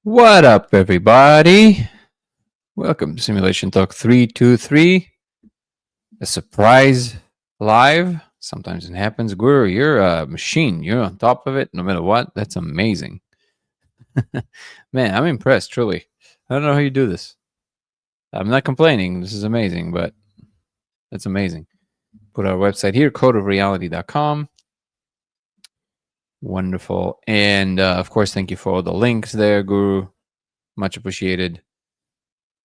What up, everybody? Welcome to Simulation Talk 323, a surprise live. Sometimes it happens. Guru, you're a machine. You're on top of it no matter what. That's amazing. Man, I'm impressed, truly. I don't know how you do this. I'm not complaining. This is amazing, but that's amazing. Put our website here, codeofreality.com. Wonderful. And of course, thank you for all the links there, Guru. Much appreciated.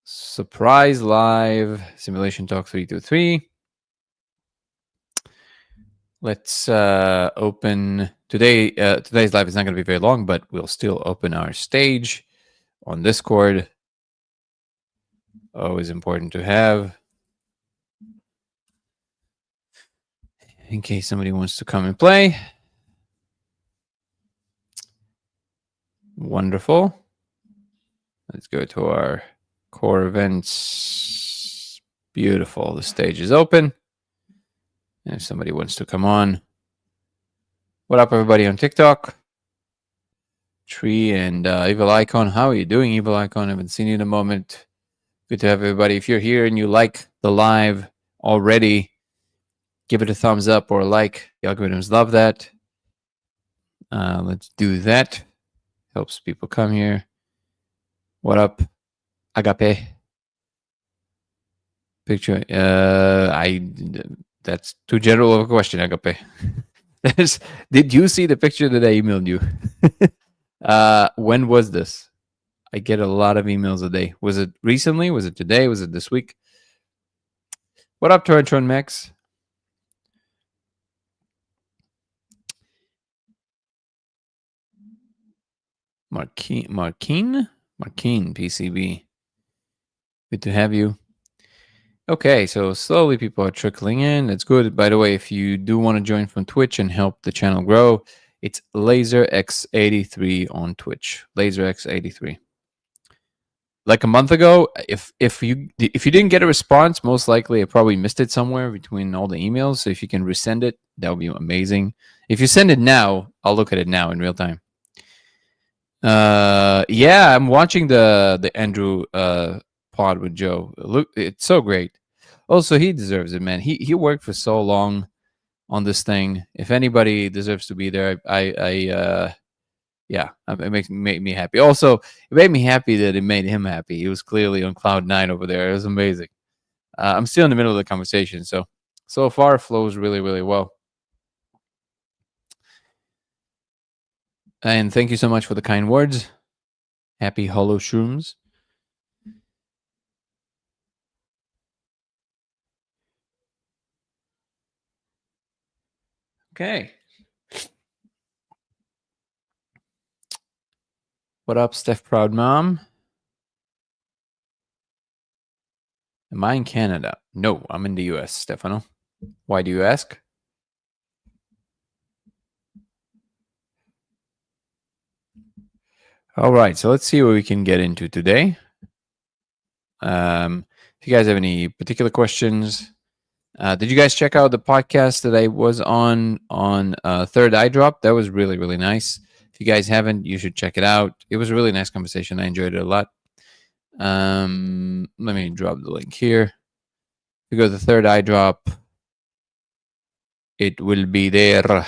Surprise live Simulation Talk 323. Let's open today. Today's live is not going to be very long, but we'll still open our stage on Discord. Always important to have in case somebody wants to come and play. Wonderful. Let's go to our core events. Beautiful. The stage is open. And if somebody wants to come on. What up, everybody on TikTok? Tree and Evil Icon. How are you doing, Evil Icon? I haven't seen you in a moment. Good to have everybody. If you're here and you like the live already, give it a thumbs up or a like. The algorithms love that. Let's do that. Helps people come here. What up, Agape? Picture. That's too general of a question, Agape. Did you see the picture that I emailed you? When was this? I get a lot of emails a day. Was it recently? Was it today? Was it this week? What up, Torrentron Max? Markeen PCB. Good to have you. Okay, so slowly people are trickling in. That's good. By the way, if you do want to join from Twitch and help the channel grow, it's LaserX83 on Twitch. LaserX83. Like a month ago, if you didn't get a response, most likely I probably missed it somewhere between all the emails. So if you can resend it, that would be amazing. If you send it now, I'll look at it now in real time. Yeah, I'm watching the Andrew pod with Joe. Look, it's so great. Also, he deserves it, man. He worked for so long on this thing. If anybody deserves to be there, yeah, it made me happy. Also, it made me happy that it made him happy. He was clearly on cloud 9 over there. It was amazing. I'm still in the middle of the conversation, so far it flows really, really well. And thank you so much for the kind words. Happy Hollow Shrooms. Okay. What up, Steph Proud Mom? Am I in Canada? No, I'm in the US, Stefano. Why do you ask? All right, so let's see what we can get into today. If you guys have any particular questions, did you guys check out the podcast that I was on Third Eye Drop? That was really, really nice. If you guys haven't, you should check it out. It was a really nice conversation. I enjoyed it a lot. Let me drop the link here. If you go to Third Eye Drop, it will be there.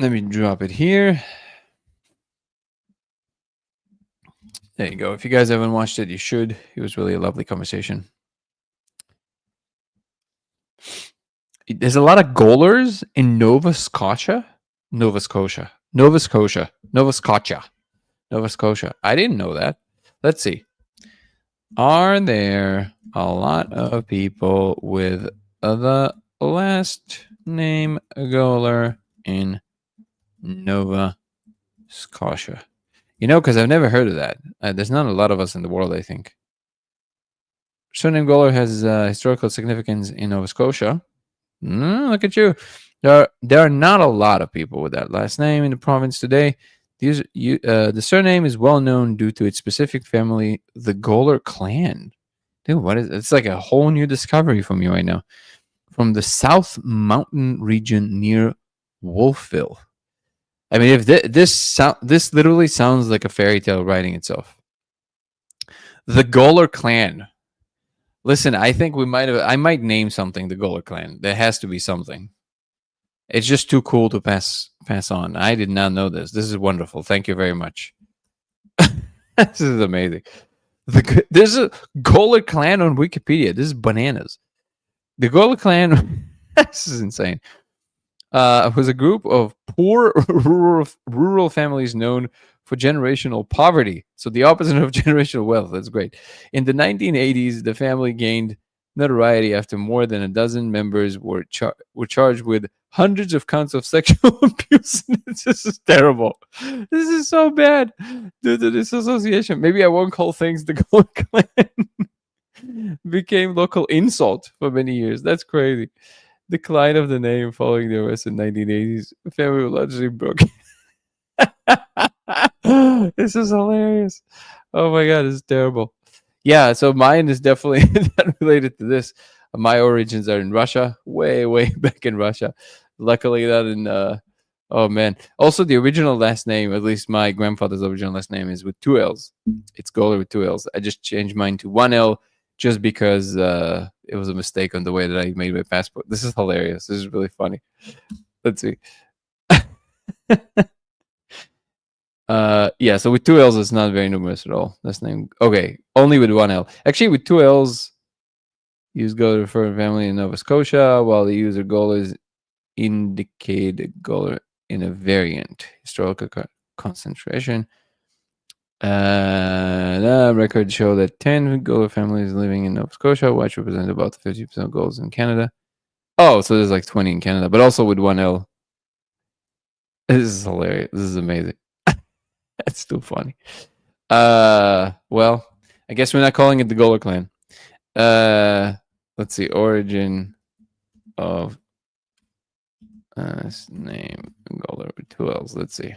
Let me drop it here. There you go. If you guys haven't watched it, you should. It was really a lovely conversation. There's a lot of Golers in Nova Scotia. I didn't know that. Let's see. Are there a lot of people with the last name Goler in Nova Scotia? You know, because I've never heard of that. There's not a lot of us in the world, I think. Surname Goler has historical significance in Nova Scotia. Look at you. There are not a lot of people with that last name in the province today. The surname is well known due to its specific family, the Goler clan. Dude, what is it's like a whole new discovery for me right now. From the South Mountain region near Wolfville. I mean, if this literally sounds like a fairy tale writing itself. The Goler clan. Listen, I think I might name something the Goler clan. There has to be something. It's just too cool to pass on. I did not know this. This is wonderful. Thank you very much. This is amazing. There's a Goler clan on Wikipedia. This is bananas. The Goler clan. This is insane. Was a group of poor rural families known for generational poverty. So the opposite of generational wealth. That's great. In the 1980s, the family gained notoriety after more than a dozen members were charged with hundreds of counts of sexual abuse. This is terrible. This is so bad due to this association. Maybe I won't call things the Gold Clan. Became local insult for many years. That's crazy. Decline of the name following the arrest in 1980s. Family largely broke. This is hilarious. Oh my god, this is terrible. Yeah, so mine is definitely not related to this. My origins are in Russia, way back in Russia. Luckily, not in. Oh man. Also, the original last name, at least my grandfather's original last name, is with two L's. It's Goler with two L's. I just changed mine to one L just because it was a mistake on the way that I made my passport. This is hilarious. This is really funny. Let's see. Yeah, so with two L's, it's not very numerous at all. Last name. Okay, only with one L. Actually, with two L's, use Goler to refer to family in Nova Scotia, while the user Golers indicate Goler in a variant. Historical concentration. Records show that 10 Goler families living in Nova Scotia, which represent about 50% of goals in Canada. Oh, so there's like 20 in Canada, but also with one L. This is hilarious. This is amazing. That's too funny. Well, I guess we're not calling it the Goler clan. Let's see. Origin of name Goler with two L's. Let's see.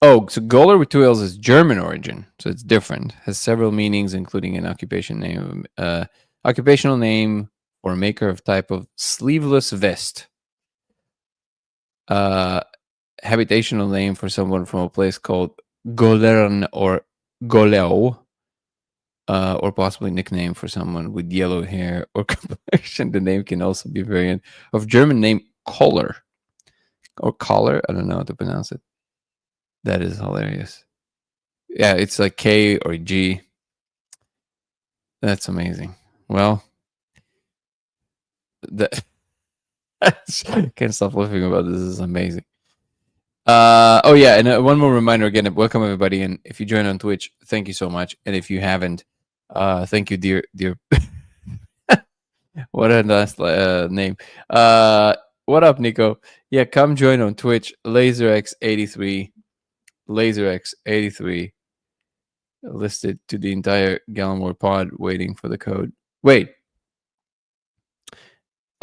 Oh, so Goler with two L's is German origin, so it's different. Has several meanings, including an occupational name or maker of type of sleeveless vest. Habitational name for someone from a place called Golern or Goleo, or possibly nickname for someone with yellow hair or complexion. The name can also be a variant of German name Koller or Koller. I don't know how to pronounce it. That is hilarious. Yeah, it's like K or G. That's amazing. Well, I can't stop laughing about this. This is amazing. Oh yeah, and one more reminder again. Welcome everybody, and if you join on Twitch, thank you so much. And if you haven't, thank you, dear. What a nice name. What up, Nico? Yeah, come join on Twitch. LaserX83, LaserX83, listed to the entire Gallimore pod, waiting for the code. Wait.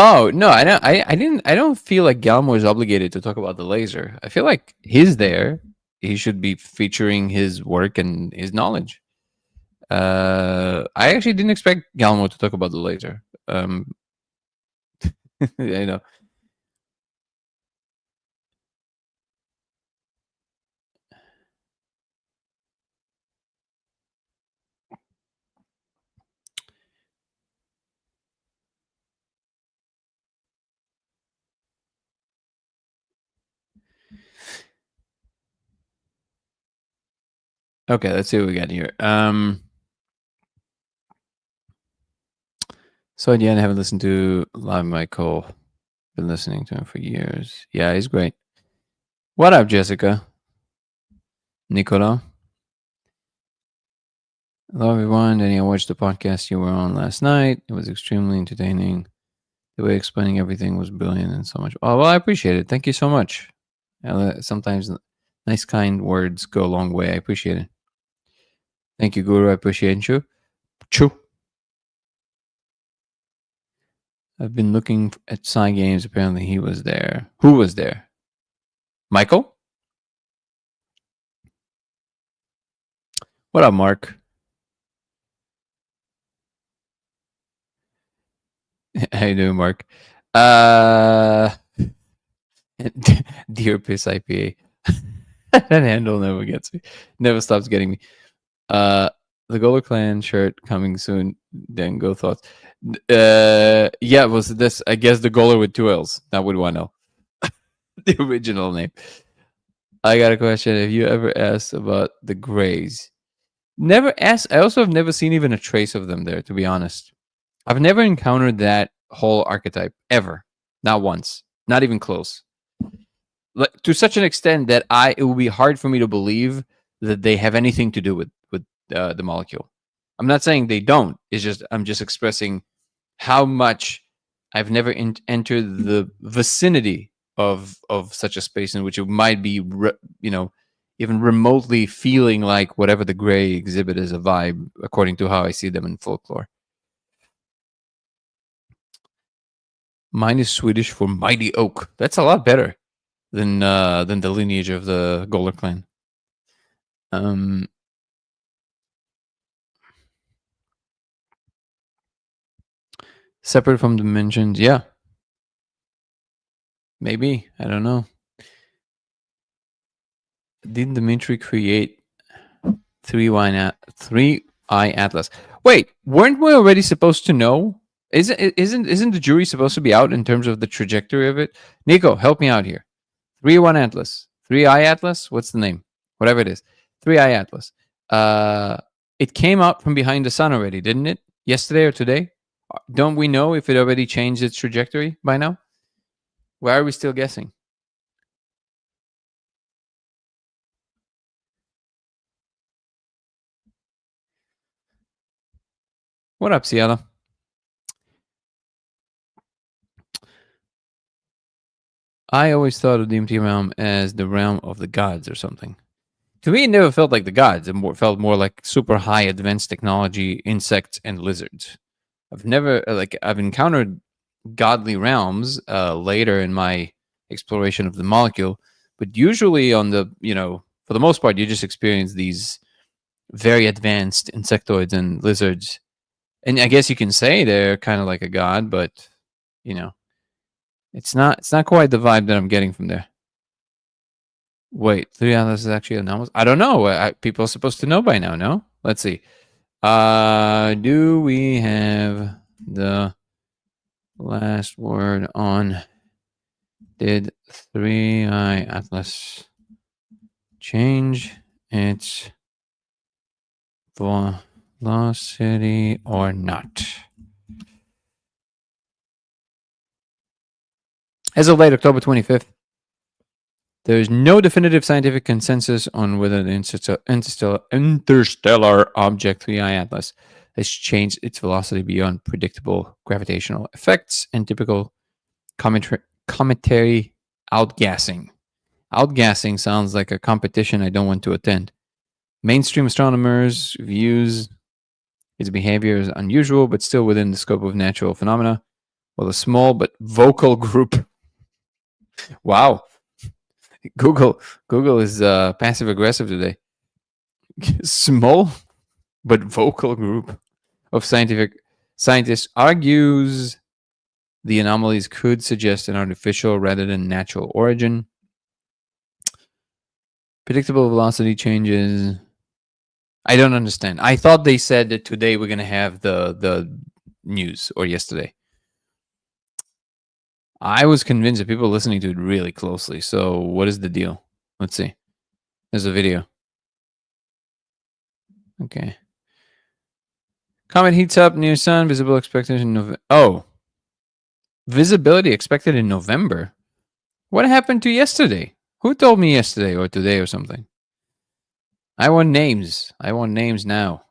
Oh no, I don't. I didn't. I don't feel like Gallimore is obligated to talk about the laser. I feel like he's there. He should be featuring his work and his knowledge. I actually didn't expect Gallimore to talk about the laser. You know. Okay, let's see what we got here. So again, I haven't listened to Live Michael. Been listening to him for years. Yeah, he's great. What up, Jessica? Nicola? Hello, everyone. Danny, I watched the podcast you were on last night. It was extremely entertaining. The way explaining everything was brilliant and so much. Oh, well, I appreciate it. Thank you so much. Sometimes nice, kind words go a long way. I appreciate it. Thank you, Guru. I appreciate you. Choo. I've been looking at Psy Games. Apparently, he was there. Who was there? Michael? What up, Mark? How you doing, Mark? Deer Piss IPA. That handle never gets me. Never stops getting me. The Goler Clan shirt coming soon. Then go thoughts. Yeah, was this? I guess the Goler with two L's. That would want to know the original name. I got a question. Have you ever asked about the Greys? Never asked. I also have never seen even a trace of them there. To be honest, I've never encountered that whole archetype ever. Not once. Not even close. Like to such an extent that it will be hard for me to believe that they have anything to do with the molecule. I'm not saying they don't. It's just I'm just expressing how much I've never entered the vicinity of such a space in which it might be even remotely feeling like whatever the gray exhibit is a vibe according to how I see them in folklore. Mine is Swedish for mighty oak. That's a lot better than the lineage of the Goler clan. Separate from dimensions, yeah. Maybe, I don't know. Didn't Dimitri create three eye atlas? Wait, weren't we already supposed to know? Isn't the jury supposed to be out in terms of the trajectory of it? Nico, help me out here. 3-1 atlas, 3-eye atlas. What's the name? Whatever it is, 3-eye atlas. It came out from behind the sun already, didn't it? Yesterday or today? Don't we know if it already changed its trajectory by now? Why are we still guessing? What up, Seattle? I always thought of the empty realm as the realm of the gods or something. To me, it never felt like the gods. It felt more like super high advanced technology, insects, and lizards. I've encountered godly realms later in my exploration of the molecule, but usually for the most part, you just experience these very advanced insectoids and lizards. And I guess you can say they're kind of like a god, but you know, it's not quite the vibe that I'm getting from there. Wait, 3 hours is actually anomalous? I don't know. People are supposed to know by now, no? Let's see. Do we have the last word on did 3-eye atlas change its velocity or not? As of late, October 25th, there is no definitive scientific consensus on whether the interstellar object 3-eye atlas has changed its velocity beyond predictable gravitational effects and typical cometary outgassing. Outgassing sounds like a competition I don't want to attend. Mainstream astronomers views its behavior as unusual, but still within the scope of natural phenomena, while a small but vocal group. Wow, Google is passive aggressive today. Small but vocal group of scientists argues the anomalies could suggest an artificial rather than natural origin. Predictable velocity changes. I don't understand. I thought they said that today we're gonna have the news or yesterday. I was convinced that people are listening to it really closely. So what is the deal? Let's see. There's a video. Okay. Comet heats up near sun. Visible expected in November. Oh, visibility expected in November. What happened to yesterday? Who told me yesterday or today or something? I want names. I want names now.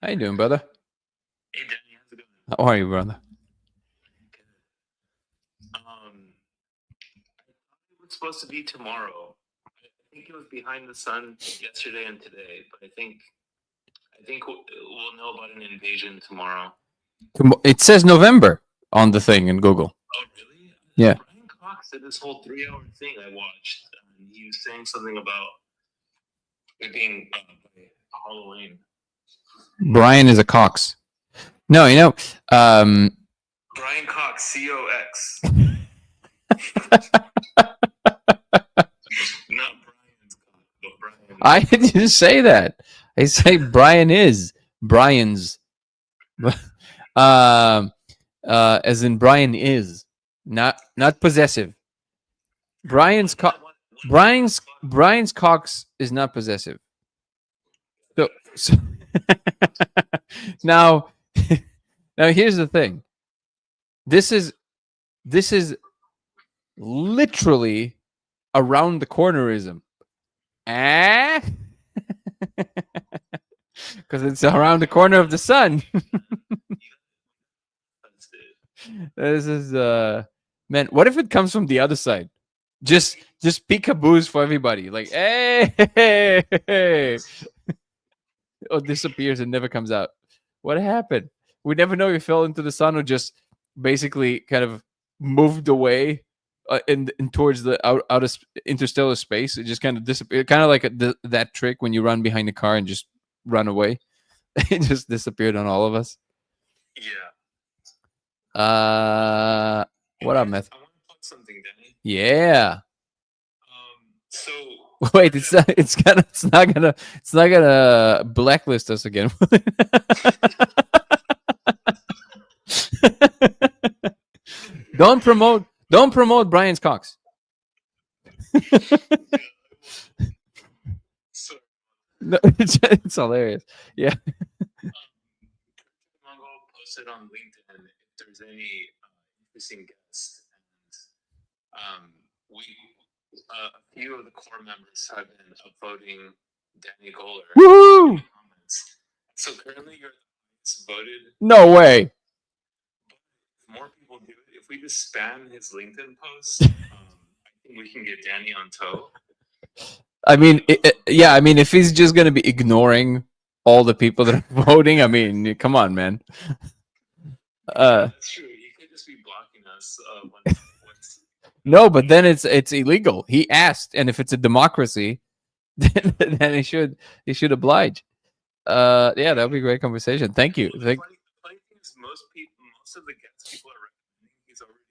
How you doing, brother? Hey, Danny, how's it going? How are you, brother? It was supposed to be tomorrow. I think it was behind the sun yesterday and today, but I think we'll know about an invasion tomorrow. It says November on the thing in Google. Oh, really? Yeah. Brian Cox did this whole 3-hour thing I watched. And he was saying something about it being by Halloween. Brian is a Cox. No, Brian Cox, COX. Not Brian's Cox, but Brian. I didn't say that. I say Brian is Brian's. As in Brian is not possessive. Brian's Cox is not possessive. So now here's the thing. This is literally around the cornerism. Because it's around the corner of the sun. This is man, what if it comes from the other side? Just peekaboos for everybody. Like, hey, oh, disappears and never comes out. What happened? We never know if it fell into the sun or just basically kind of moved away in towards the out of interstellar space. It just kind of disappeared, kind of like that trick when you run behind a car and just run away. It just disappeared on all of us. Yeah. What up, Meth? I want to plug something, Danny. Yeah. So wait, it's not gonna blacklist us again. Don't promote Brian's Cox. No, it's hilarious. Yeah. Mongo posted on LinkedIn if there's any interesting guests, and a few of the core members have been upvoting Danny Goler. Woo! So currently you're voted. No way. If more people do it, if we just spam his LinkedIn post, I think we can get Danny on tow. I mean, yeah. I mean, if he's just gonna be ignoring all the people that are voting, I mean, come on, man. That's true. He could just be blocking us. No, but then it's illegal. He asked, and if it's a democracy, then he should oblige. Yeah, that would be a great conversation. Thank you. The funny thing is, most of the guests people are recommending, he's already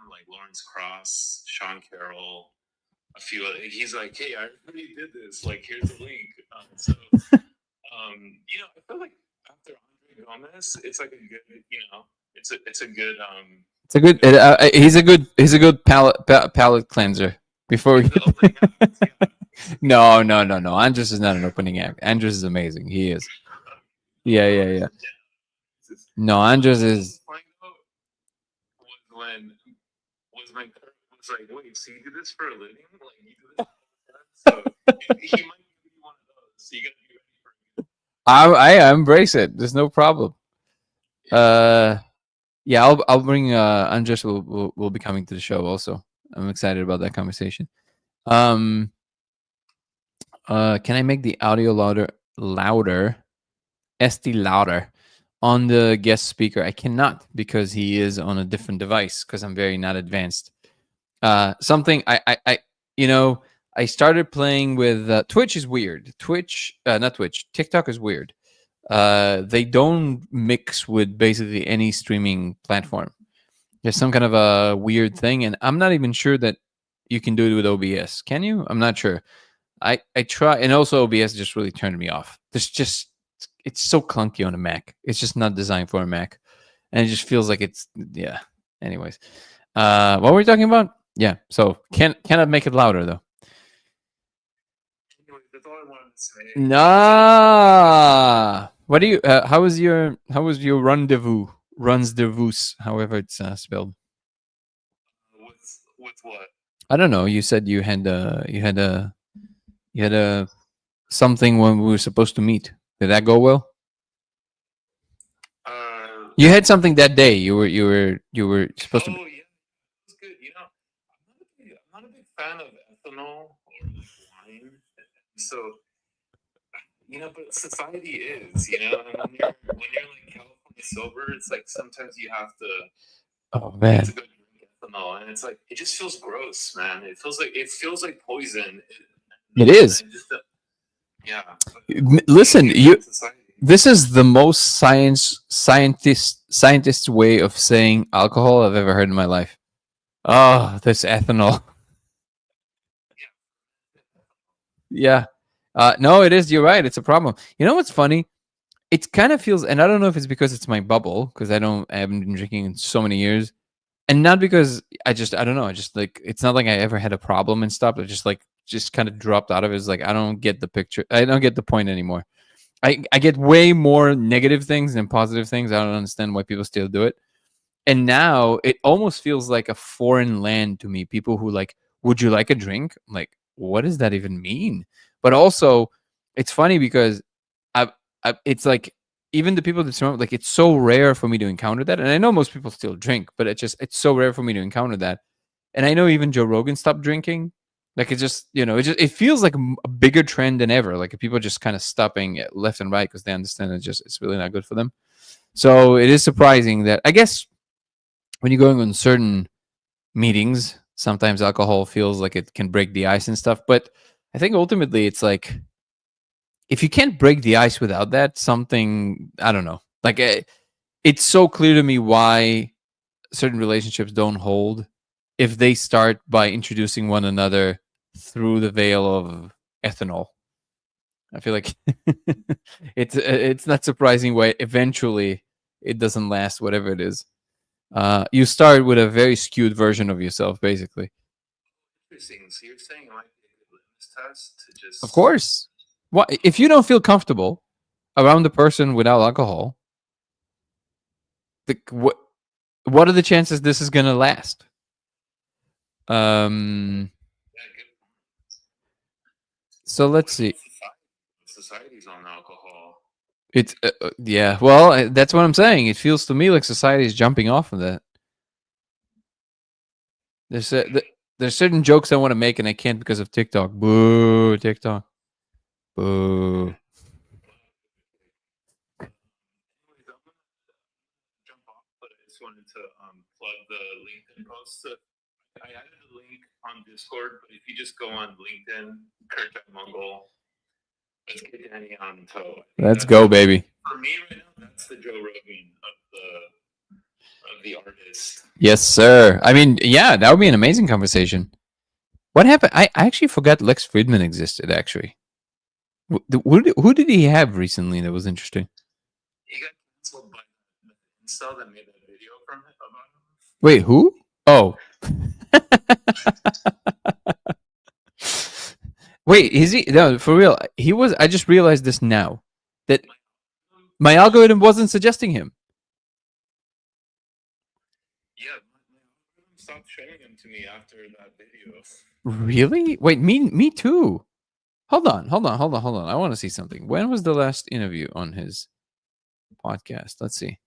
like Lawrence Cross, Sean Carroll, a few other. He's like, hey, I already did this. Like, here's the link. I feel like after Andre Gomez, it's like a good, it's a good. It's a good. He's a good palate cleanser. Before we. No. Andres is not an opening act. Andres is amazing. He is. Yeah. No, Andres is. Was like, wait, so you do this for a living? Like, you do this? So he might be one of those. So you gotta be ready for it. I embrace it. There's no problem. Yeah, I'll bring Andres will be coming to the show also. I'm excited about that conversation. Can I make the audio louder? ST louder on the guest speaker? I cannot because he is on a different device because I'm very not advanced. Something I started playing with Twitch is weird. Not Twitch. TikTok is weird. They don't mix with basically any streaming platform. There's some kind of a weird thing, and I'm not even sure that you can do it with OBS. Can you? I'm not sure. I try, and also OBS just really turned me off. It's so clunky on a Mac. It's just not designed for a Mac, and it just feels like yeah. Anyways, what were we talking about? Yeah. So cannot make it louder though. Anyway, that's all I wanted to say. Nah. What do you? How was your rendezvous? However it's spelled. With what? I don't know. You said you had something when we were supposed to meet. Did that go well? You had something that day. You were supposed to. Oh yeah, it was good. I'm not a big fan of ethanol or wine, so but society is, and when you're like California sober, it's like sometimes you have to. Oh man. To go drink ethanol, and it's like it just feels gross, man. It feels like poison. It is. Yeah. Listen, you. Society. This is the most scientist way of saying alcohol I've ever heard in my life. Oh, this ethanol. Yeah. No, it is. You're right. It's a problem. You know what's funny? It kind of feels, and I don't know if it's because it's my bubble, because I haven't been drinking in so many years, and not because I don't know. I just like, it's not like I ever had a problem and stuff. I just kind of dropped out of it. It's like, I don't get the picture. I don't get the point anymore. I get way more negative things than positive things. I don't understand why people still do it. And now it almost feels like a foreign land to me. People who like, would you like a drink? I'm like, what does that even mean? But also, it's funny because it's like, even the people that surround, like, it's so rare for me to encounter that. And I know most people still drink, but it's so rare for me to encounter that. And I know even Joe Rogan stopped drinking. Like, it just, it feels like a bigger trend than ever. Like, people just kind of stopping left and right because they understand it's really not good for them. So it is surprising that, I guess, when you're going on certain meetings, sometimes alcohol feels like it can break the ice and stuff. But I think ultimately it's like, if you can't break the ice without that, something, I don't know. Like, it's so clear to me why certain relationships don't hold if they start by introducing one another through the veil of ethanol. I feel like it's not surprising why eventually it doesn't last, whatever it is. You start with a very skewed version of yourself, basically. Interesting. So you're saying it might be a good litmus test to just. Of course. What if you don't feel comfortable around the person without alcohol? What are the chances this is gonna last? Um. So let's see. Society's on alcohol. It's yeah. Well, that's what I'm saying. It feels to me like society is jumping off of that. There's certain jokes I want to make and I can't because of TikTok. Boo, TikTok. Boo. Anyways, I'm gonna jump off, but I just wanted to plug the LinkedIn post. I added a link on Discord, but if you just go on LinkedIn, Kirk Mongol, let's get Danny on tow. Let's go, baby. For me right now, that's the Joe Rogan of the artist. Yes, sir. I mean, yeah, that would be an amazing conversation. What happened? I actually forgot Lex Friedman existed, actually. Who did he have recently that was interesting? He got canceled by the Insta that made that video from him about him. Wait, who? Oh. Wait, is he? No, for real. He was. I just realized this now that my algorithm wasn't suggesting him. Yeah, my algorithm stopped showing him to me after that video. Really? Wait, me too. Hold on. I want to see something. When was the last interview on his podcast? Let's see.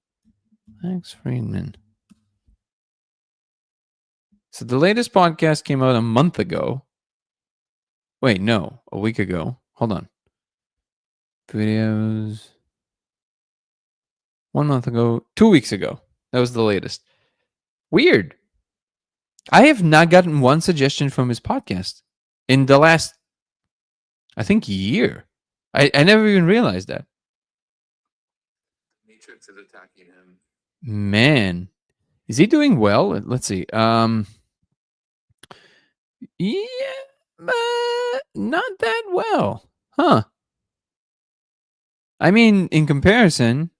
Lex Friedman. So the latest podcast came out a month ago. Wait, no, a week ago. Hold on. Videos. 1 month ago. 2 weeks ago. That was the latest. Weird. I have not gotten one suggestion from his podcast in the last, I think, year. I never even realized that. Matrix is attacking him. Man, is he doing well? Let's see. Yeah, not that well, huh? I mean, in comparison,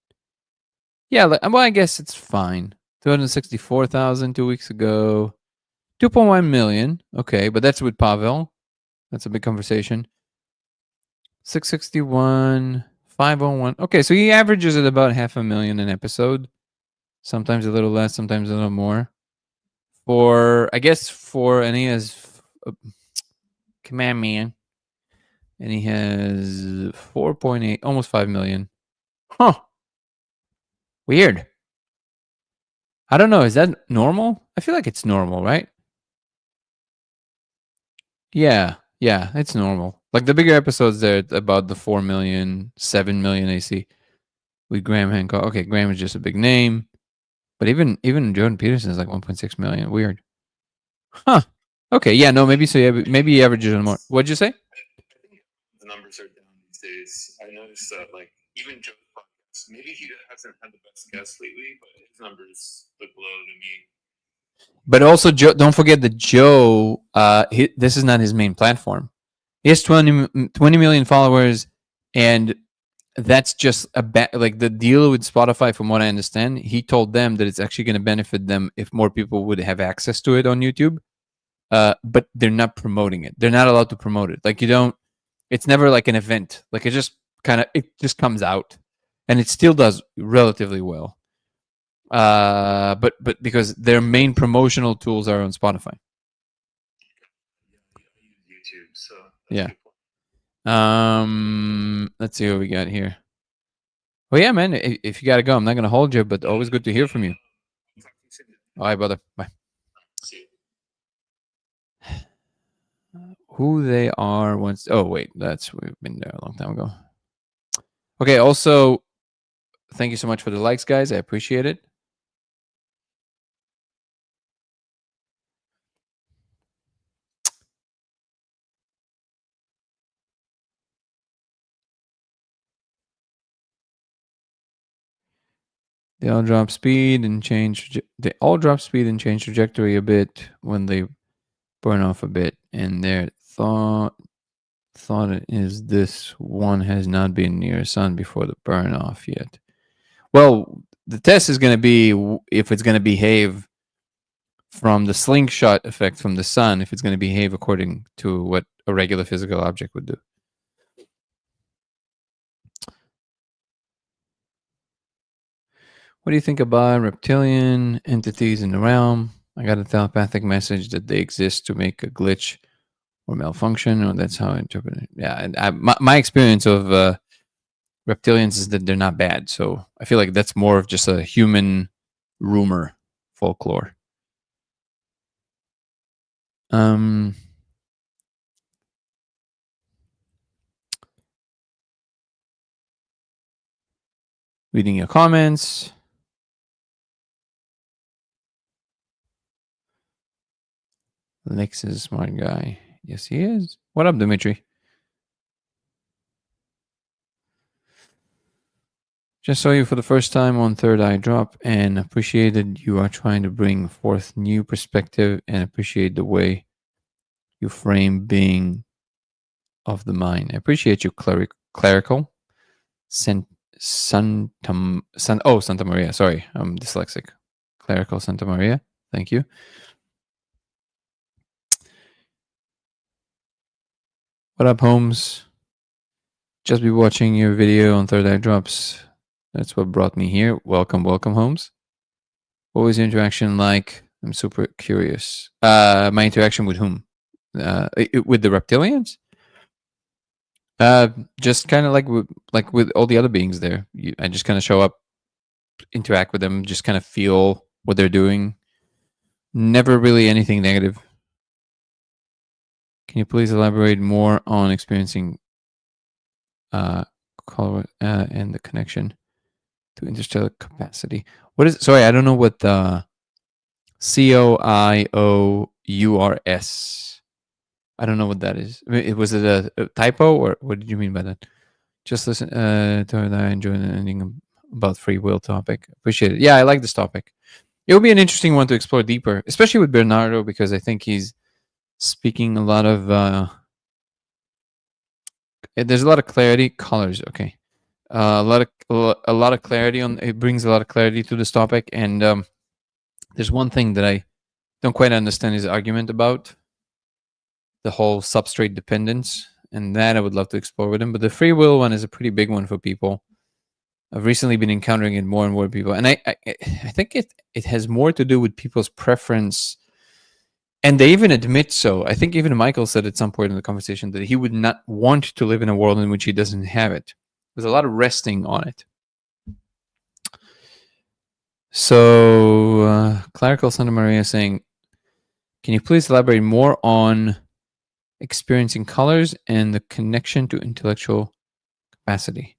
yeah. Well, I guess it's fine. 264,000 2 weeks ago. 2.1 million. Okay, but that's with Pavel. That's a big conversation. 661, 501. Okay, so he averages at about 500,000 an episode. Sometimes a little less, sometimes a little more. And he has, come on, man. And he has 4.8, almost 5 million. Huh. Weird. I don't know. Is that normal? I feel like it's normal, right? Yeah, it's normal. Like the bigger episodes, they're about the 4 million, 7 million AC with Graham Hancock. Okay, Graham is just a big name, but even Jordan Peterson is like 1.6 million. Weird, huh? Okay, yeah, no, maybe so. Yeah, maybe he averages on more. What'd you say? I think the numbers are down these these days. I noticed that like even Joe's podcast, maybe he hasn't had the best guests lately, but his numbers look low to me. But also, Joe, don't forget that Joe, this is not his main platform. He has 20 million followers, and that's just like the deal with Spotify. From what I understand, he told them that it's actually going to benefit them if more people would have access to it on YouTube. But they're not promoting it. They're not allowed to promote it. Like you don't. It's never like an event. Like it just comes out, and it still does relatively well. But because their main promotional tools are on Spotify. YouTube, so yeah. Let's see what we got here. Well, yeah, man. If you gotta go, I'm not gonna hold you, but always good to hear from you. All right, brother. Bye. Who they are once? Oh, wait, we've been there a long time ago. Okay. Also, thank you so much for the likes, guys. I appreciate it. They all drop speed and change. They all drop speed and change trajectory a bit when they burn off a bit, and their thought is this one has not been near sun before the burn off yet. Well, the test is going to be if it's going to behave from the slingshot effect from the sun, if it's going to behave according to what a regular physical object would do. What do you think about reptilian entities in the realm? I got a telepathic message that they exist to make a glitch or malfunction, or that's how I interpret it. Yeah, and my experience of reptilians is that they're not bad, so I feel like that's more of just a human rumor, folklore. Reading your comments. Lex is a smart guy. Yes, he is. What up, Dimitri? Just saw you for the first time on Third Eye Drop and appreciated you are trying to bring forth new perspective and appreciate the way you frame being of the mind. I appreciate you, clerical. Santa Maria. Sorry, I'm dyslexic. Clerical Santa Maria. Thank you. What up, Holmes? Just be watching your video on Third Eye Drops. That's what brought me here. Welcome, Holmes. What was your interaction like? I'm super curious. My interaction with whom? With the reptilians? Just kind of like with all the other beings there. I just kind of show up, interact with them, just kind of feel what they're doing. Never really anything negative. Can you please elaborate more on experiencing color and the connection to interstellar capacity? What is? Sorry, I don't know what the COIOURS. I don't know what that is. Was it a typo, or what did you mean by that? Just listen to that. I enjoyed the ending about free will topic. Appreciate it. Yeah, I like this topic. It will be an interesting one to explore deeper, especially with Bernardo, because I think he's speaking a lot of. There's a lot of clarity. Colors, okay. A lot of clarity on. It brings a lot of clarity to this topic, and there's one thing that I don't quite understand his argument about the whole substrate dependence, and that I would love to explore with him. But the free will one is a pretty big one for people. I've recently been encountering it more and more people, and I think it has more to do with people's preference, and they even admit so. I think even Michael said at some point in the conversation that he would not want to live in a world in which he doesn't have it. There's a lot of resting on it. So, Clerical Santa Maria saying, can you please elaborate more on experiencing colors and the connection to intellectual capacity?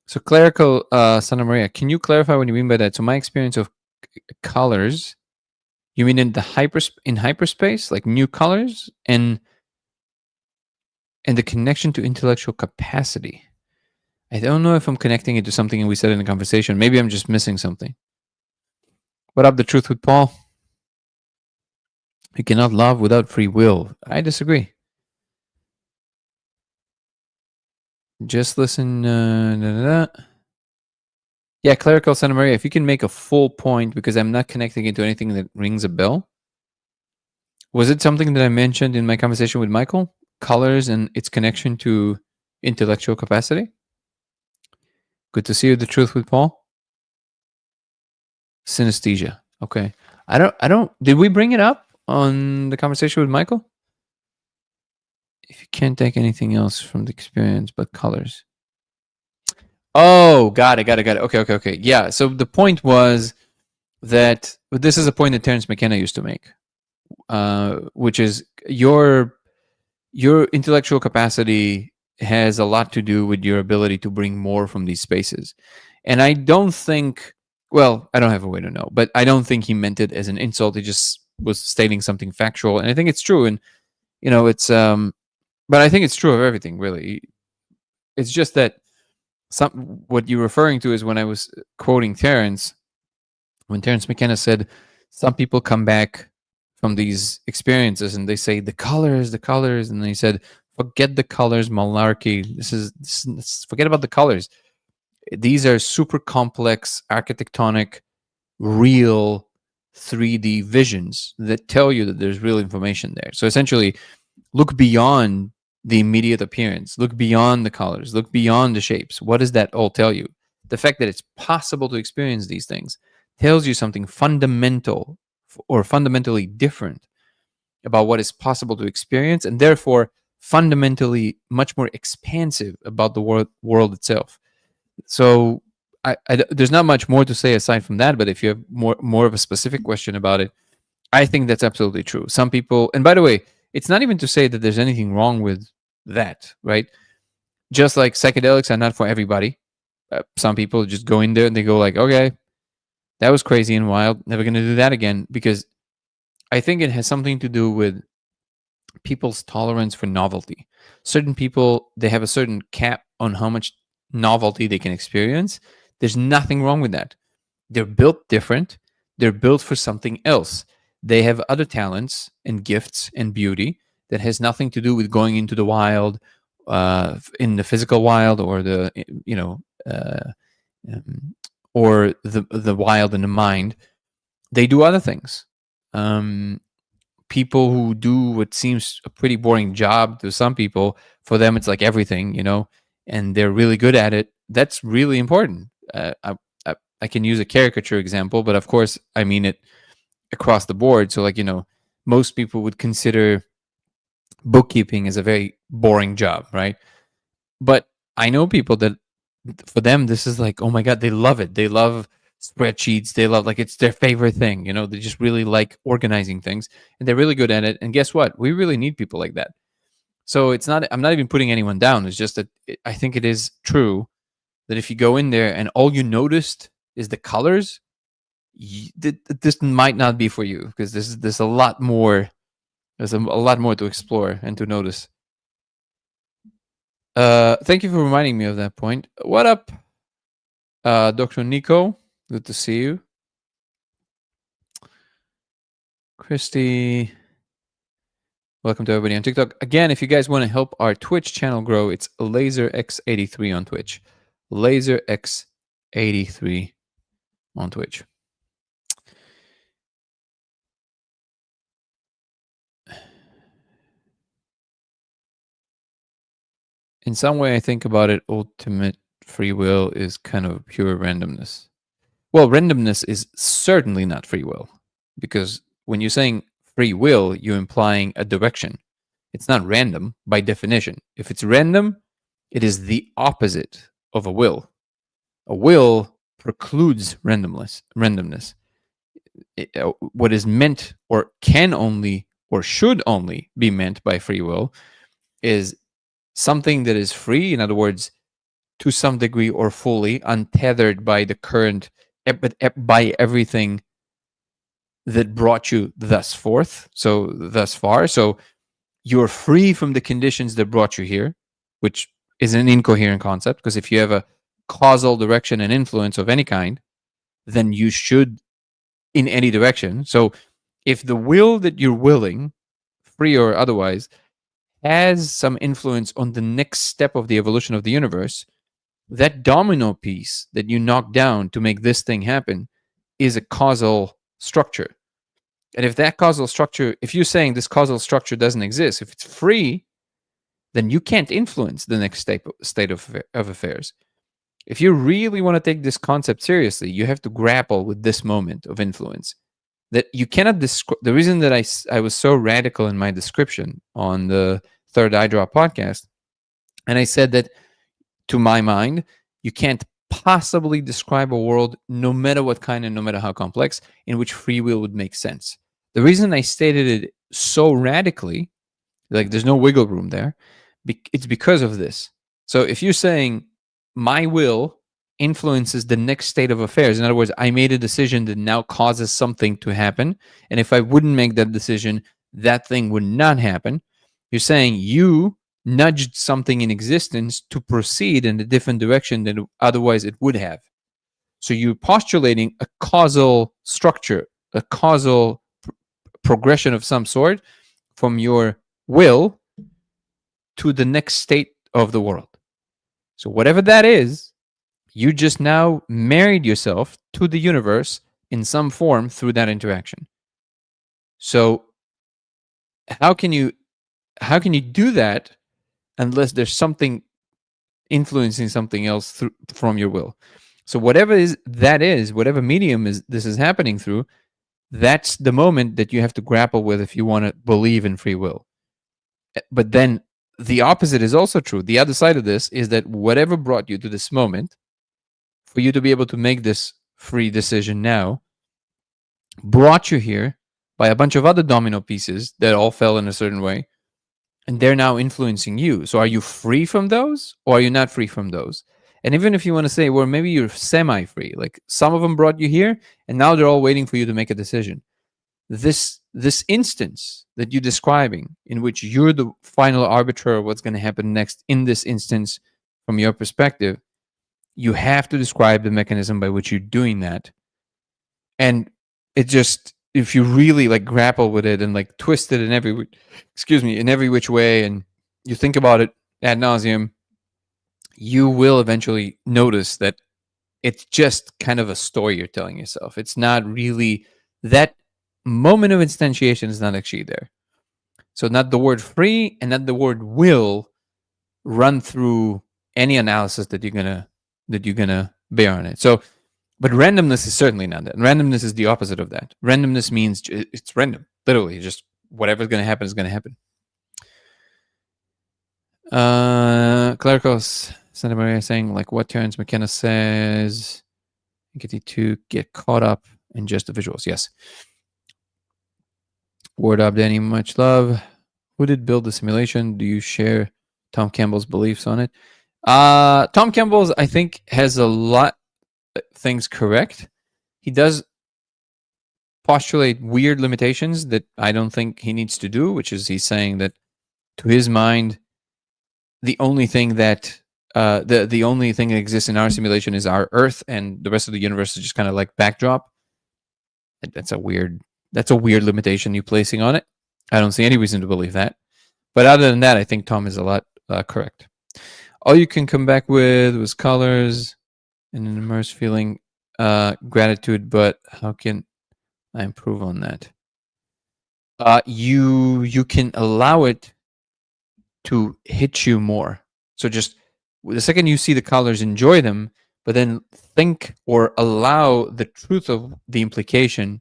So, Clerical Santa Maria, can you clarify what you mean by that? So, my experience of colors, you mean in hyperspace, like new colors, and the connection to intellectual capacity? I don't know if I'm connecting it to something we said in the conversation. Maybe I'm just missing something. What up, the truth with Paul? You cannot love without free will. I disagree. Just listen. Yeah, clerical Santa Maria. If you can make a full point, because I'm not connecting it to anything that rings a bell. Was it something that I mentioned in my conversation with Michael? Colors and its connection to intellectual capacity? Good to see you. The truth with Paul. Synesthesia. Okay. I don't did we bring it up on the conversation with Michael? If you can't take anything else from the experience but colors. Oh, got it. Okay. Yeah. So the point was that this is a point that Terence McKenna used to make, which is your intellectual capacity has a lot to do with your ability to bring more from these spaces. And I don't think, well, I don't have a way to know, but I don't think he meant it as an insult. He just was stating something factual. And I think it's true. And, it's, but I think it's true of everything, really. It's just that what you're referring to is when I was quoting Terence, when Terence McKenna said, some people come back from these experiences and they say the colors, and they said, forget the colors, malarkey. Forget about the colors. These are super complex, architectonic, real 3D visions that tell you that there's real information there. So essentially, look beyond the immediate appearance, look beyond the colors, look beyond the shapes. What does that all tell you? The fact that it's possible to experience these things tells you something fundamental or fundamentally different about what is possible to experience, and therefore fundamentally much more expansive about the world itself. So there's not much more to say aside from that. But if you have more of a specific question about it, I think that's absolutely true. Some people, and by the way, it's not even to say that there's anything wrong with that, right? Just like psychedelics are not for everybody. Some people just go in there and they go like, okay, that was crazy and wild. Never going to do that again. Because I think it has something to do with people's tolerance for novelty. Certain people, they have a certain cap on how much novelty they can experience. There's nothing wrong with that. They're built different. They're built for something else. They have other talents and gifts and beauty that has nothing to do with going into the wild, in the physical wild, or the or the wild in the mind. They do other things. People who do what seems a pretty boring job to some people, for them it's like everything, and they're really good at it. That's really important. I can use a caricature example, but of course I mean it across the board. So, like, most people would consider bookkeeping as a very boring job, right? But I know people that, for them, this is like, oh my God, they love it. They love spreadsheets. They love, like, it's their favorite thing. They just really like organizing things, and they're really good at it. And guess what? We really need people like that. So I'm not even putting anyone down. It's just that I think it is true that if you go in there and all you noticed is the colors, this might not be for you, because there's a lot more. There's a lot more to explore and to notice. Thank you for reminding me of that point. What up, Dr. Nico? Good to see you. Christy. Welcome to everybody on TikTok. Again, if you guys want to help our Twitch channel grow, it's LaserX83 on Twitch. LaserX83 on Twitch. In some way, I think about it, ultimate free will is kind of pure randomness. Well, randomness is certainly not free will, because when you're saying free will, you're implying a direction. It's not random by definition. If it's random, it is the opposite of a will. A will precludes randomness. What is meant, or can only, or should only be meant by free will, is something that is free, in other words, to some degree or fully untethered by the current, by everything that brought you thus far. So you're free from the conditions that brought you here, which is an incoherent concept, because if you have a causal direction and influence of any kind, then you should in any direction. So if the will that you're willing, free or otherwise, has some influence on the next step of the evolution of the universe, that domino piece that you knock down to make this thing happen is a causal structure. And if that causal structure, if you're saying this causal structure doesn't exist, if it's free, then you can't influence the next state of affairs. If you really want to take this concept seriously, you have to grapple with this moment of influence. That you cannot describe. The reason that I was so radical in my description on the Third Eye Drop podcast, and I said that to my mind, you can't possibly describe a world, no matter what kind and no matter how complex, in which free will would make sense. The reason I stated it so radically, like there's no wiggle room there, it's because of this. So if you're saying my will influences the next state of affairs, in other words, I made a decision that now causes something to happen, and if I wouldn't make that decision, that thing would not happen. You're saying you nudged something in existence to proceed in a different direction than otherwise it would have. So you're postulating a causal structure, a causal progression of some sort from your will to the next state of the world. So whatever that is, you just now married yourself to the universe in some form through that interaction. So how can you do that unless there's something influencing something else from your will? So whatever whatever medium this is happening through, that's the moment that you have to grapple with if you want to believe in free will. But then the opposite is also true. The other side of this is that whatever brought you to this moment, for you to be able to make this free decision now, brought you here by a bunch of other domino pieces that all fell in a certain way, and they're now influencing you. So are you free from those, or are you not free from those? And even if you want to say, well, maybe you're semi-free, like some of them brought you here, and now they're all waiting for you to make a decision. This instance that you're describing, in which you're the final arbiter of what's going to happen next in this instance from your perspective, you have to describe the mechanism by which you're doing that. And it just, if you really like grapple with it and like twist it in every which way, and you think about it ad nauseum, you will eventually notice that it's just kind of a story you're telling yourself. It's not really, that moment of instantiation is not actually there. So not the word free and not the word will run through any analysis that you're gonna bear on it. So, but randomness is certainly not that. Randomness is the opposite of that. Randomness means it's random, literally. Just whatever's gonna happen is gonna happen. Clericals Santa Maria saying, like, what Terence McKenna says, get you to get caught up in just the visuals. Yes. Word up, Danny. Much love. Who did build the simulation? Do you share Tom Campbell's beliefs on it? Tom Campbell's, I think, has a lot of things correct. He does postulate weird limitations that I don't think he needs to do, which is he's saying that to his mind, the only thing that the only thing that exists in our simulation is our Earth, and the rest of the universe is just kind of like backdrop. That's a weird limitation you're placing on it. I don't see any reason to believe that. But other than that, I think Tom is a lot correct. All you can come back with was colors and an immersed feeling, gratitude. But how can I improve on that? You can allow it to hit you more. So just the second you see the colors, enjoy them, but then think or allow the truth of the implication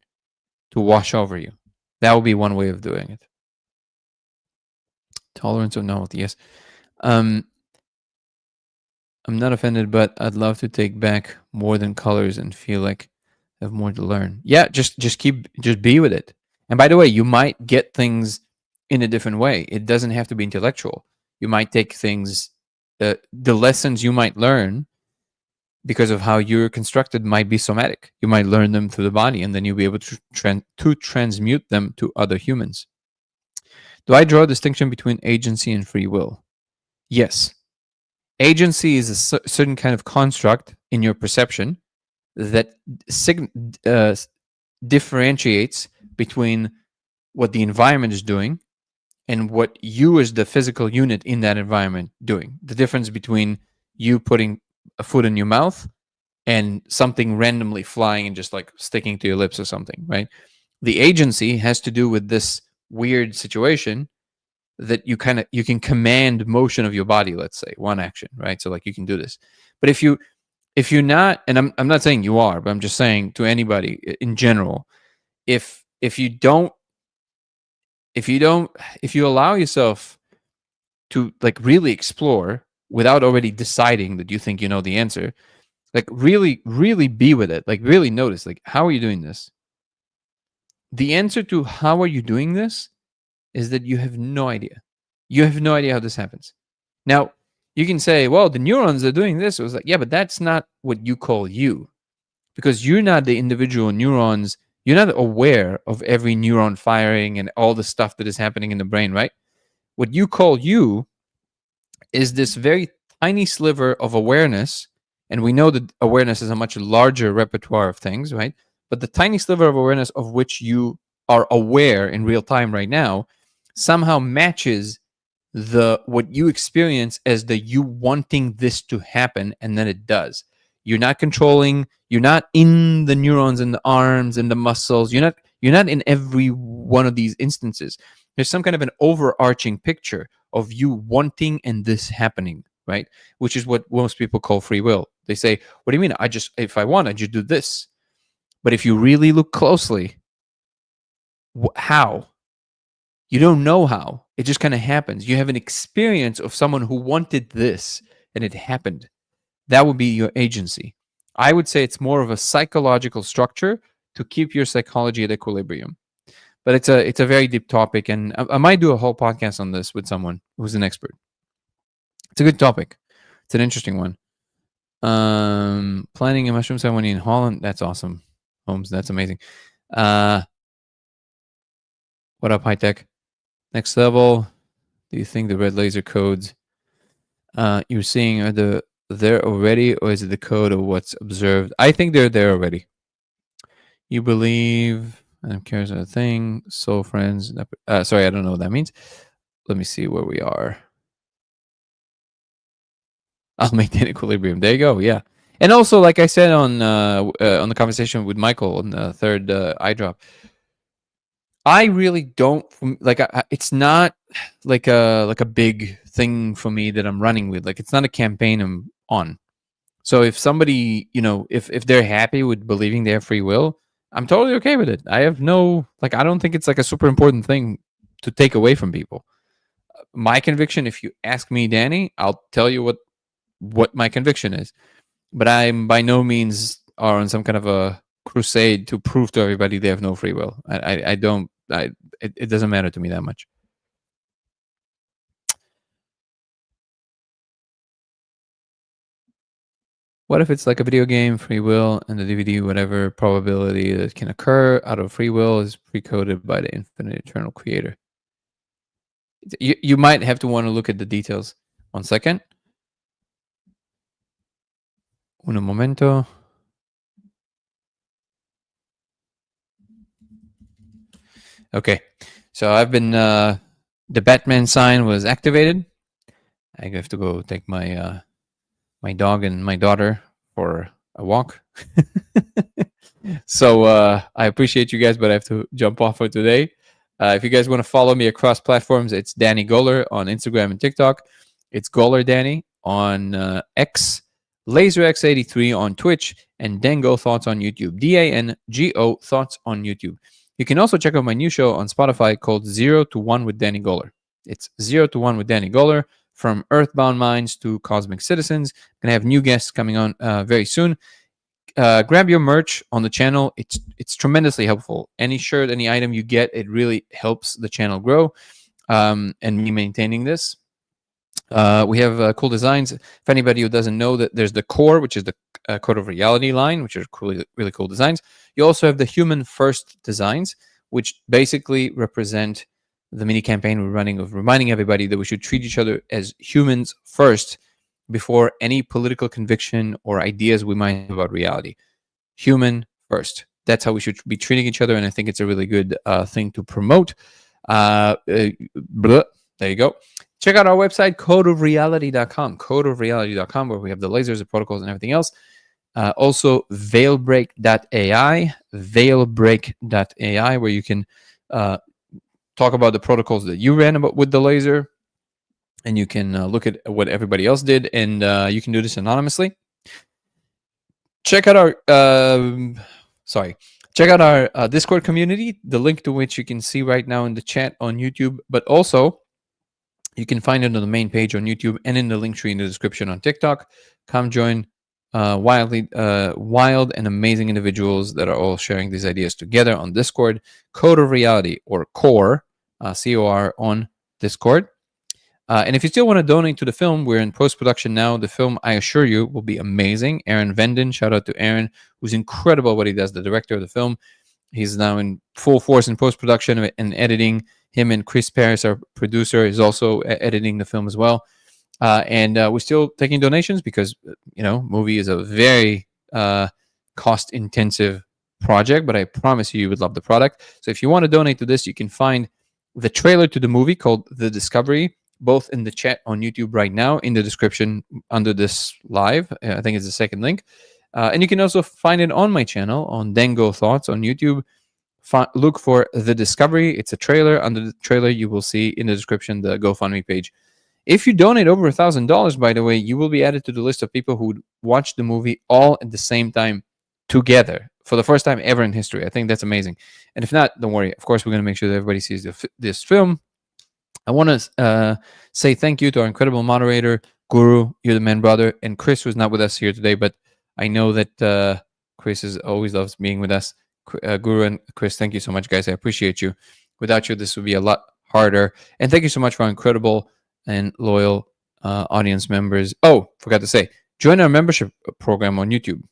to wash over you. That would be one way of doing it. Tolerance of novelty, yes. I'm not offended, but I'd love to take back more than colors and feel like I have more to learn. Yeah, just be with it. And by the way, you might get things in a different way. It doesn't have to be intellectual. You might take things, the lessons you might learn because of how you're constructed might be somatic. You might learn them through the body, and then you'll be able to transmute them to other humans. Do I draw a distinction between agency and free will? Yes. Agency is a certain kind of construct in your perception that differentiates between what the environment is doing and what you as the physical unit in that environment doing. The difference between you putting a food in your mouth and something randomly flying and just like sticking to your lips or something, right? The agency has to do with this weird situation that you can command motion of your body, let's say, one action, right? So like you can do this. But if you're not, and I'm not saying you are, but I'm just saying to anybody in general, if you don't if you allow yourself to like really explore without already deciding that you think you know the answer, like really be with it, like really notice, like, how are you doing this? The answer to how are you doing this is that you have no idea. You have no idea how this happens. Now, you can say, well, the neurons are doing this. It was like, yeah, but that's not what you call you, because you're not the individual neurons. You're not aware of every neuron firing and all the stuff that is happening in the brain, right? What you call you is this very tiny sliver of awareness. And we know that awareness is a much larger repertoire of things, right? But the tiny sliver of awareness of which you are aware in real time right now somehow matches the what you experience as the you wanting this to happen, and then it does. You're not controlling, you're not in the neurons in the arms and the muscles, you're not in every one of these instances. There's some kind of an overarching picture of you wanting and this happening, right? Which is what most people call free will. They say, what do you mean? If I want, I just do this. But if you really look closely, how? You don't know how. It just kind of happens. You have an experience of someone who wanted this and it happened. That would be your agency. I would say it's more of a psychological structure to keep your psychology at equilibrium. But it's a very deep topic, and I might do a whole podcast on this with someone who's an expert. It's a good topic. It's an interesting one. Planting a mushroom ceremony in Holland. That's awesome. Holmes, that's amazing. What up, high tech? Next level. Do you think the red laser codes you're seeing are there already, or is it the code of what's observed? I think they're there already. You believe I'm curious about a thing. Soul friends. Sorry, I don't know what that means. Let me see where we are. I'll maintain equilibrium. There you go. Yeah. And also, like I said on the conversation with Michael on the third eye drop, I really don't like. It's not like a big thing for me that I'm running with. Like, it's not a campaign I'm on. So if somebody, if they're happy with believing they have free will, I'm totally okay with it. I have no I don't think it's like a super important thing to take away from people. My conviction, if you ask me, Danny, I'll tell you what my conviction is. But I'm by no means are on some kind of a crusade to prove to everybody they have no free will. I don't. It doesn't matter to me that much. What if it's like a video game, free will, and the DVD, whatever probability that can occur out of free will is pre-coded by the infinite eternal creator? You might have to want to look at the details. 1 second. Un momento. Okay, so I've been the Batman sign was activated. I have to go take my my dog and my daughter for a walk. So I appreciate you guys, but I have to jump off for today. If you guys want to follow me across platforms, it's Danny Goler on Instagram and TikTok. It's Goler Danny on X, LaserX83 on Twitch, and Dango Thoughts on YouTube. DANGO Thoughts on YouTube. You can also check out my new show on Spotify called 0 to 1 with Danny Goler. It's 0 to 1 with Danny Goler, from Earthbound Minds to Cosmic Citizens. I'm going to have new guests coming on very soon. Grab your merch on the channel. It's tremendously helpful. Any shirt, any item you get, it really helps the channel grow and me maintaining this. We have cool designs. If anybody who doesn't know, that there's the core, which is the Code of Reality line, which are really cool designs. You also have the Human First designs, which basically represent the mini campaign we're running of reminding everybody that we should treat each other as humans first, before any political conviction or ideas we might have about reality. Human first. That's how we should be treating each other, and I think it's a really good thing to promote. There you go. Check out our website, codeofreality.com, codeofreality.com, where we have the lasers, the protocols, and everything else. Also, veilbreak.ai, where you can talk about the protocols that you ran about with the laser, and you can look at what everybody else did, and you can do this anonymously. Check out our Discord community, the link to which you can see right now in the chat on YouTube, but also you can find it on the main page on YouTube and in the link tree in the description on TikTok. Come join wild and amazing individuals that are all sharing these ideas together on Discord. Code of Reality, or CORE, COR, on Discord. And if you still want to donate to the film, we're in post-production now. The film, I assure you, will be amazing. Aaron Venden, shout out to Aaron, who's incredible what he does, the director of the film. He's now in full force in post-production and editing. Him and Chris Paris, our producer, is also editing the film as well. And we're still taking donations because, movie is a very cost-intensive project, but I promise you would love the product. So if you want to donate to this, you can find the trailer to the movie called The Discovery, both in the chat on YouTube right now, in the description under this live. I think it's the second link. And you can also find it on my channel, on Dango Thoughts on YouTube. Look for The Discovery. It's a trailer. Under the trailer, you will see in the description the GoFundMe page. If you donate over $1,000, by the way, you will be added to the list of people who would watch the movie all at the same time together for the first time ever in history. I think that's amazing. And if not, don't worry. Of course, we're going to make sure that everybody sees this film. I want to say thank you to our incredible moderator, Guru. You're the man, brother. And Chris was not with us here today, but I know that Chris always loves being with us. Guru and Chris, thank you so much, guys. I appreciate you. Without you, this would be a lot harder. And thank you so much for our incredible and loyal audience members. Oh, forgot to say, join our membership program on YouTube.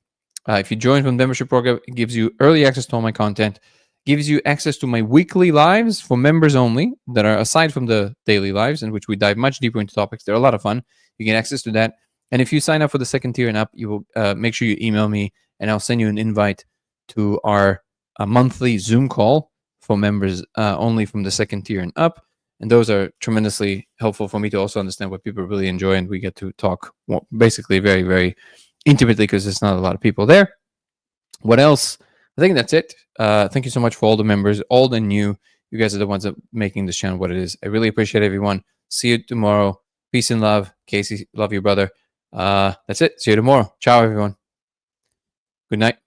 If you join from the membership program, it gives you early access to all my content, gives you access to my weekly lives for members only that are aside from the daily lives, in which we dive much deeper into topics. They're a lot of fun. You get access to that. And if you sign up for the second tier and up, you will make sure you email me, and I'll send you an invite to our monthly Zoom call for members only from the second tier and up. And those are tremendously helpful for me to also understand what people really enjoy, and we get to talk basically very, very intimately because there's not a lot of people there. What else? I think that's it. Thank you so much for all the members, old and new. You guys are the ones that are making this channel what it is. I really appreciate everyone. See you tomorrow. Peace and love. Casey, love you, brother. That's it. See you tomorrow. Ciao, everyone. Good night.